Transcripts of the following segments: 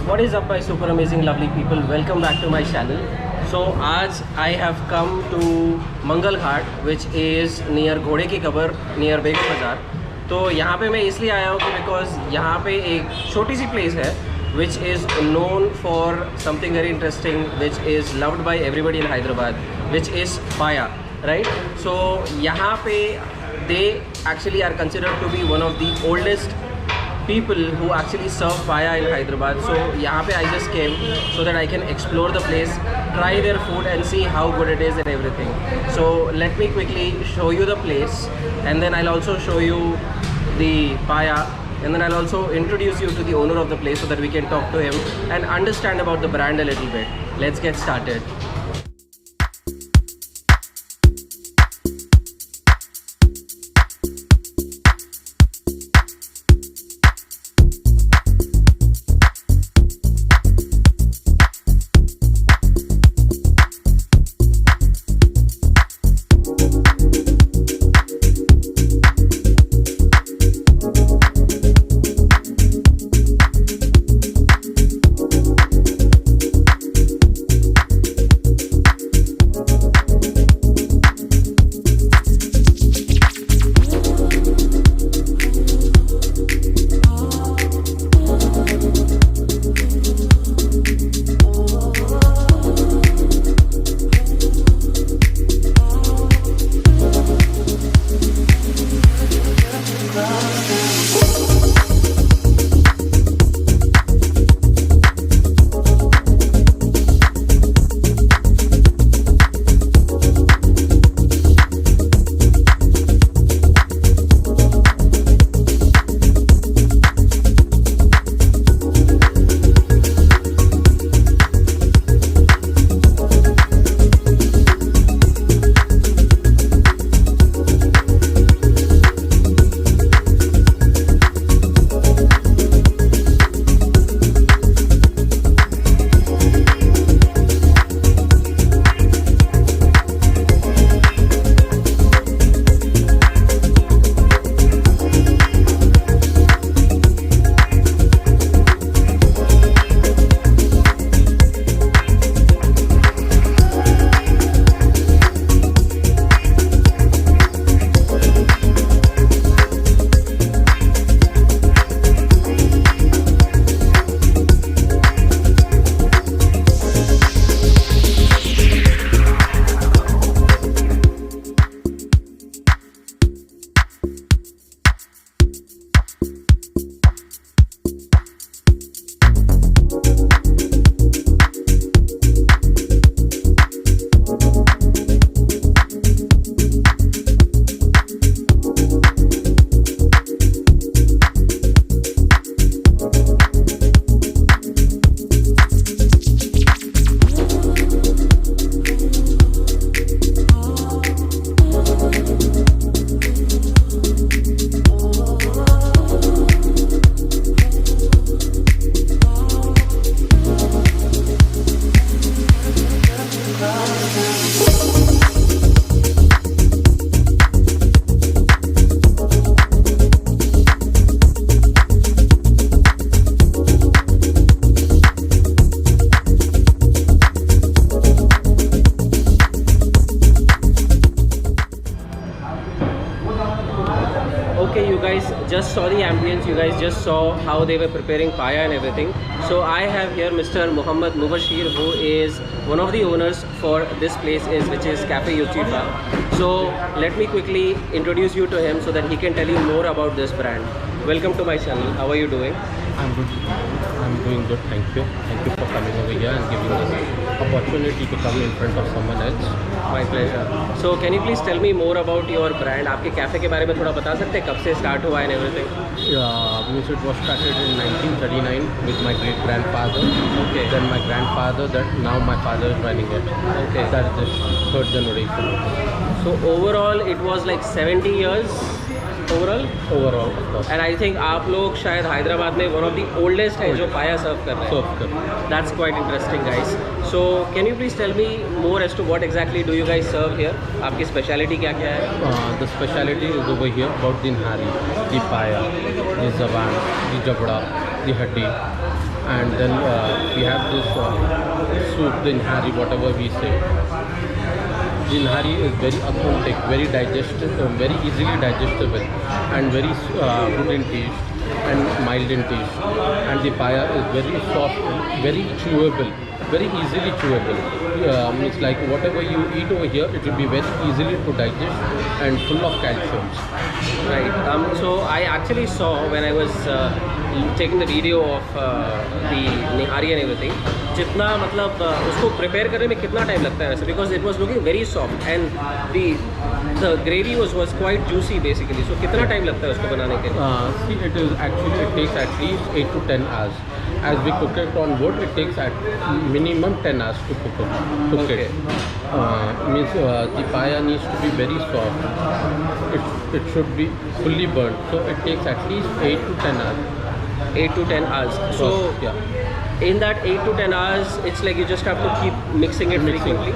What is up, my super amazing lovely people? Welcome back to my channel. So आज I have come to Mangal Ghat, which is near घोड़े की cover, near बेगम बाज़ार. तो यहाँ पे मैं इसलिए आया हूँ कि because यहाँ पे एक छोटी सी place है which is known for something very interesting, which is loved by everybody in Hyderabad, which is paya, right? So यहाँ पे they actually are considered to be one of the oldest people who actually serve paya in Hyderabad. So यहाँ पे I just came so that I can explore the place, try their food and see how good it is and everything. So let me quickly show you the place, and then I'll also show you the paya, and then I'll also introduce you to the owner of the place so that we can talk to him and understand about the brand a little bit. Let's get started. Okay, you guys just saw the ambience, you guys just saw how they were preparing paya and everything. So I have here Mr. Muhammad Mubashir, who is one of the owners for this place, which is Cafe Yuchifa. So let me quickly introduce you to him so that he can tell you more about this brand. Welcome to my channel. How are you doing? I'm good. I'm doing good. Thank you. Thank you for coming over here and giving us opportunity to come in front of someone else. My pleasure. So can you please tell me more about your brand? आपके cafe के बारे में थोड़ा बता सकते हैं, कब से स्टार्ट हुआ and everything? Yeah, it was started in 1939 with my great grandfather. Okay. Then my grandfather. That now my father is running it. Okay. That is the third generation. So overall, it was like 70 years. Overall, of course. and I think आप लोग शायद हैदराबाद में one of the oldest है जो पाया सर्व कर रहे हैं. That's quite interesting, guys. So can you please tell me more as to what exactly do you guys serve here? आपकी speciality क्या क्या है? The speciality is over here about the nihari, the paya, the zaban, the jabda, the haddi. and then we have this soup, the nihari, whatever we say. The nihari is very authentic, very digestible, very easily digestible, and very good in taste and mild in taste. And the paya is very soft, very chewable, very easily chewable. It's like whatever you eat over here, it will be very easily to digest and full of calcium. Right. So I actually saw when I was taking the video of the nihari and everything, जितना मतलब उसको prepare करने में कितना time लगता है वैसे, because it was looking very soft and the gravy was quite juicy basically. So कितना time लगता है उसको बनाने के लिए? See, it takes at least 8 to 10 hours. As we cook it on wood, it takes at minimum 10 hours to cook it. Means the paya needs to be very soft. It should be fully burnt. So it takes at least 8 to 10 hours. 8 to 10 hours. So yeah. In that 8 to 10 hours, it's like you just have to keep mixing it frequently.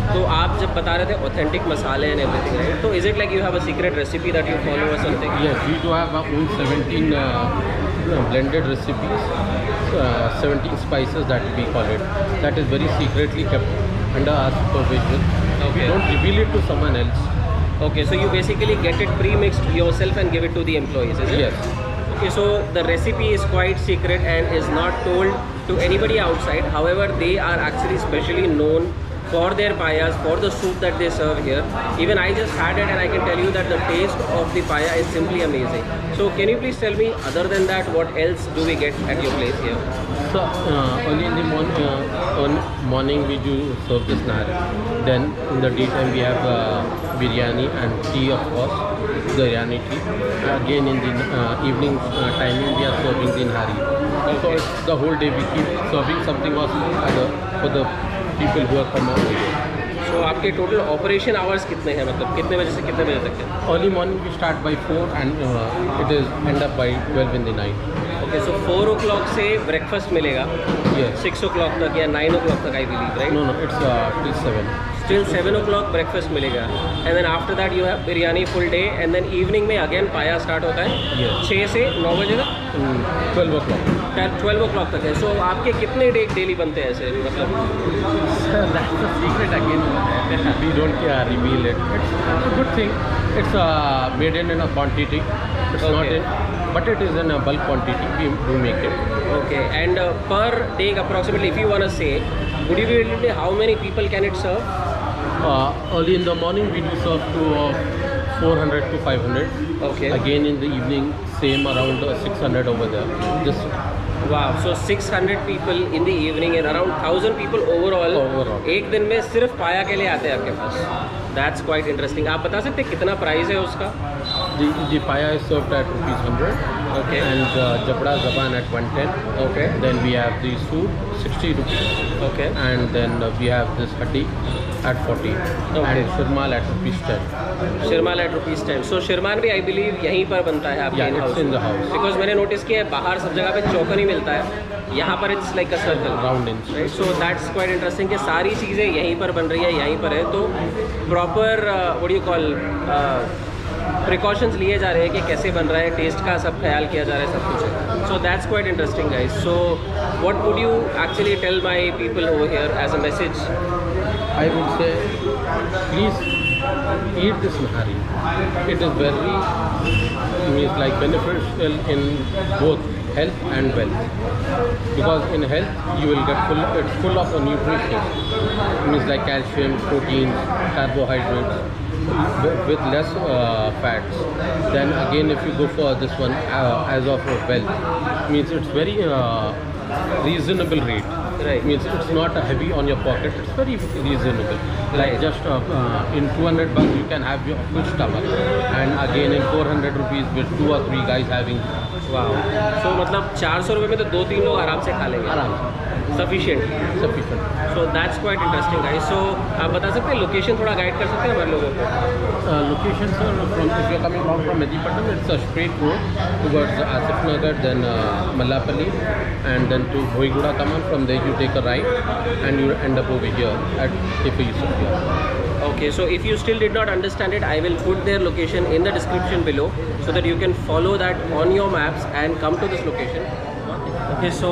तो आप जब बता रहे थे authentic masala and everything, right? So is it like you have a secret recipe that you follow or something? Yes, we do have our own 17 blended recipes, 17 spices that we call it. That is very secretly kept under our supervision. Okay. We don't reveal it to someone else. Okay, so you basically get it pre-mixed yourself and give it to the employees, is it? Yes. Okay, so the recipe is quite secret and is not told to anybody outside. However, they are actually specially known for their payas, for the soup that they serve here. Even I just had it and I can tell you that the taste of the paya is simply amazing. So can you please tell me, other than that, what else do we get at your place here? So early in the morning we do serve this nihari. Then in the daytime we have biryani and tea, of course, biryani tea. Again in the evening timing we are serving the nihari. So it's the whole day we keep serving something else for the people who are come over here. So आपके total operation hours कितने हैं, मतलब कितने बजे से कितने बजे तक है? Early morning we start by 4 and it is end up by 12 in the night. Okay, so 4 o'clock से breakfast मिलेगा? Yes. 6 o'clock तक या 9 o'clock तक I believe, right? No, it's till 7. Till 7 o'clock breakfast मिलेगा. And then after that you have biryani full day and then evening में again paya start होता है? Yes. 6 से 9 बजे तक? 12 o'clock. 12 o'clock तक है. So आपके कितने डेली बनते हैं ऐसे, मतलब? That's the secret again. We don't reveal it. It's a good thing. It's made in a quantity. It's not in, but it is in a bulk quantity. We do make it. Okay. And per day approximately, if you wanna say, would you be able to say how many people can it serve? Early in the morning we do serve to 400 to 500. Okay. Again in the evening same around 600 over there. This. Wow, so 600 people in the evening and around 1000 people overall. एक दिन में सिर्फ पाया के लिए आते हैं आपके पास. That's quite interesting. आप बता सकते हैं कितना प्राइस है उसका? The paya is served at ₹100. Okay. And jabda zaban at 110. Okay. Then we have the soup 60 rupees. Okay. And then we have this haddi at 40. Okay. And shirmal at ₹10. शिरमाल at ₹10. So शिरमाल भी I believe यहीं पर बनता है आपके Yeah, in it's house? in the house. Because मैंने notice किया है बाहर सब जगह पे चौकन ही मिलता है. यहाँ पर it's like a circle. Round in. Right? So that's quite interesting कि सारी चीज़ें यहीं पर बन रही है, यहीं पर है. तो proper what do you call precautions लिए जा रहे हैं कि कैसे बन रहा है, टेस्ट का सब ख्याल किया जा रहा है, सब कुछ है. So that's quite interesting, guys. So what would you actually tell my people over here as a message? I would say, please eat this nihari. It is very beneficial in both health and wealth. Because in health you will get it's full of nutrition. It means like calcium, proteins, carbohydrates with less fats. Then again if you go for this one as of wealth, means it's very reasonable rate. Right. Means it's not heavy on your pocket. It's very reasonable. Like Right. just in $200 you can have your full stomach, and again in 400 rupees with 2 or 3 guys having. Wow. So मतलब 400 रुपये में तो 2-3 लोग आराम से खा लेंगे. आराम से. Sufficient. Sufficient. So that's quite interesting, guys. So आप बता सकते हैं लोकेशन थोड़ा गाइड कर सकते हैं हमारे लोगों को? Location, sir, if you're coming out from Medipattam, it's a straight road towards Asif Nagar, then Mallapalli, and then to Bhoiguda Kaman. From there you take a right and you end up over here at Tipu Yusufia. Okay, so if you still did not understand it, I will put their location in the description below so that you can follow that on your maps and come to this location. Okay, so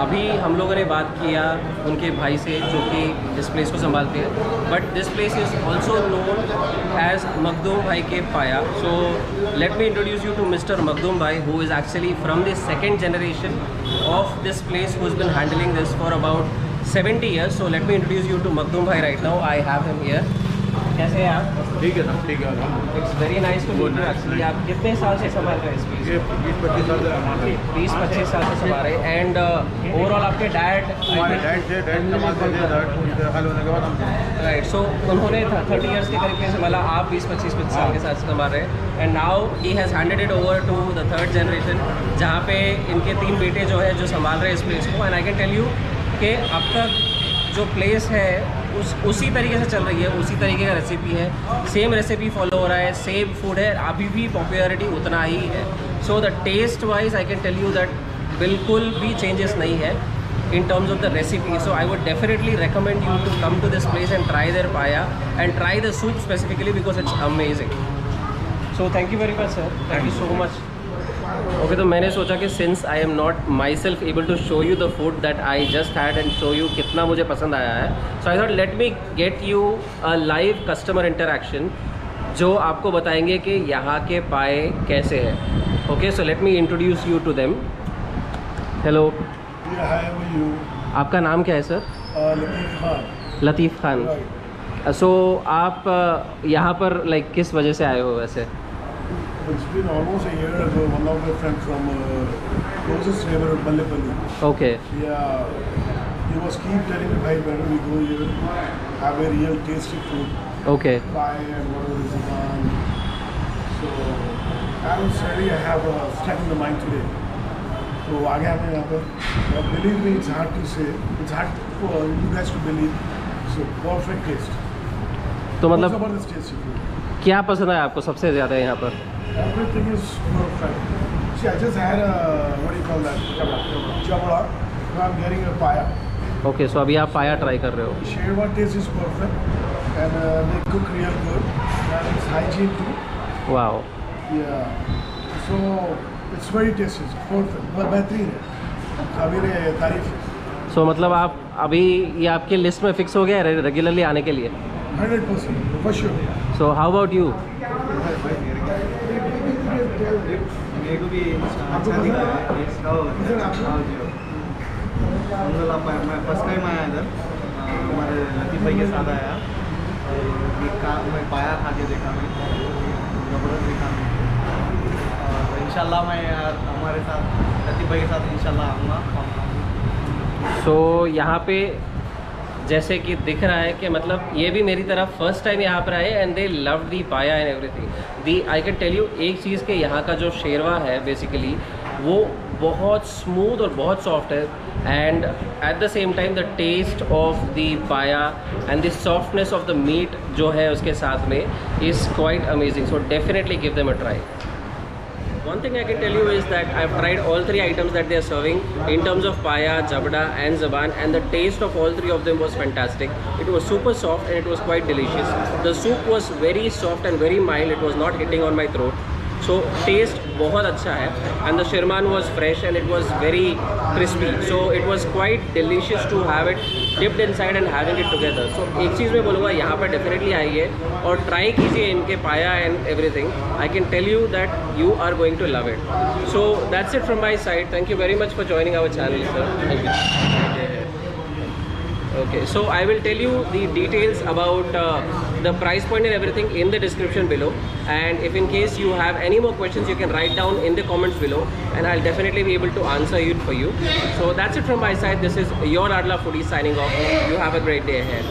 अभी हम लोगों ने बात किया उनके भाई से जो कि इस प्लेस को संभालते हैं, but this place is also known as Makhdoom Bhai के paya. So let me introduce you to mister Makhdoom Bhai, who is actually from the second generation of this place, who is been handling this for about 70 years. So let me introduce you to Maqdoom bhai right now. I have him here. कैसे हैं आप? ठीक है sir, ठीक है. It's very nice to meet you actually. आप कितने साल से संभाल रहे हैं इस प्लेस? ये 20-25 साल से संभाल रहे हैं. 20-25 साल से संभाल रहे हैं. एंड ओवरऑल आपके डैड हमारे डैड संभालते थे. डैड हाल होने के बाद हम राइट. सो उन्होंने 30 years के करीब संभाला, आप 20-25 साल के साथ संभाल रहे हैं. And now he has handed it over to the third generation, जहाँ पे इनके 3 बेटे जो है जो संभाल रहे हैं इस प्लेस को. And I can tell you कि अब तक जो प्लेस है उसी तरीके से चल रही है, उसी तरीके का रेसिपी है, सेम रेसिपी फॉलो हो रहा है, सेम फूड है, अभी भी पॉपुलैरिटी उतना ही है. So the taste wise I can tell you that बिल्कुल भी चेंजेस नहीं है in terms of the recipe. So I would definitely recommend you to come to this place and try their paya and try the soup specifically because it's amazing. So thank you very much sir. Thank you so much. Okay, तो मैंने सोचा कि since I am not myself able to show you the food that I just had and show you कितना मुझे पसंद आया है, so I thought let me get you a live customer interaction जो आपको बताएंगे कि यहाँ के पाए कैसे हैं. Okay, so let me introduce you to them. Hello, आपका नाम क्या है सर? लतीफ़ खान. लतीफ़ खान. सो आप यहाँ पर लाइक किस वजह से आए हो वैसे? It's been almost a year ago. One of my friends from closest neighborhood, Ballepalli. Okay. Yeah, he was keep telling me, "Bhai, where do we go here? Have a real tasty food, okay. pie and whatever is on." So I was ready. I have stuck in the mind today. So आ गया मैं यहाँ पर. But believe me, it's hard to say. It's hard for you guys to believe. So perfect taste. तो मतलब जबरदस्त tasty food. क्या पसंद है आपको सबसे ज़्यादा यहाँ पर? Everything is perfect. See, I just had a, what do you call that? Chabra. Now I'm getting a paya. Okay, so अभी आप पाया ट्राई कर रहे हो. Sherwa taste is perfect. And they cook real good. And it's hygiene too. Wow. Yeah. So, it's very tasty. It's perfect. but बेहतरीन है. अभी ने तारीफ. सो मतलब आप अभी ये आपके लिस्ट में फिक्स हो गया है रेगुलरली आने के लिए? 100% for sure. So how about you? मेरे को भी अच्छा दिख रहा है. मैं फर्स्ट टाइम आया इधर, हमारे लतीफ़ भाई के साथ आया. मैं पाया खा के देखा, मैं ज़बरदस्त देखा. और इंशाल्लाह मैं हमारे साथ लतीफ़ भाई के साथ इंशाल्लाह आऊँगा. सो यहाँ पे जैसे कि दिख रहा है कि मतलब ये भी मेरी तरफ फर्स्ट टाइम यहाँ पर आए and they love the paya and everything. The I can tell you एक चीज़ के यहाँ का जो शेरवा है बेसिकली वो बहुत स्मूथ और बहुत सॉफ्ट है, and at the same time the taste of the paya and the softness of the meat जो है उसके साथ में is quite amazing. So definitely give them a try. One thing I can tell you is that I've tried all 3 items that they are serving in terms of paya, jabda and zaban, and the taste of all 3 of them was fantastic. It was super soft and it was quite delicious. The soup was very soft and very mild. It was not hitting on my throat. So taste बहुत अच्छा है, and the shirman was fresh and it was very crispy. So it was quite delicious to have it dipped inside and having it together. So एक चीज़ मैं बोलूँगा यहाँ पर definitely आइए और try कीजिए इनके पाया and everything. I can tell you that you are going to love it. So that's it from my side. Thank you very much for joining our channel, sir. Thank you. Okay, so I will tell you the details about the price point and everything in the description below, and if in case you have any more questions you can write down in the comments below and I'll definitely be able to answer it for you. So that's it from my side. This is your Adla Foodie signing off. You have a great day ahead.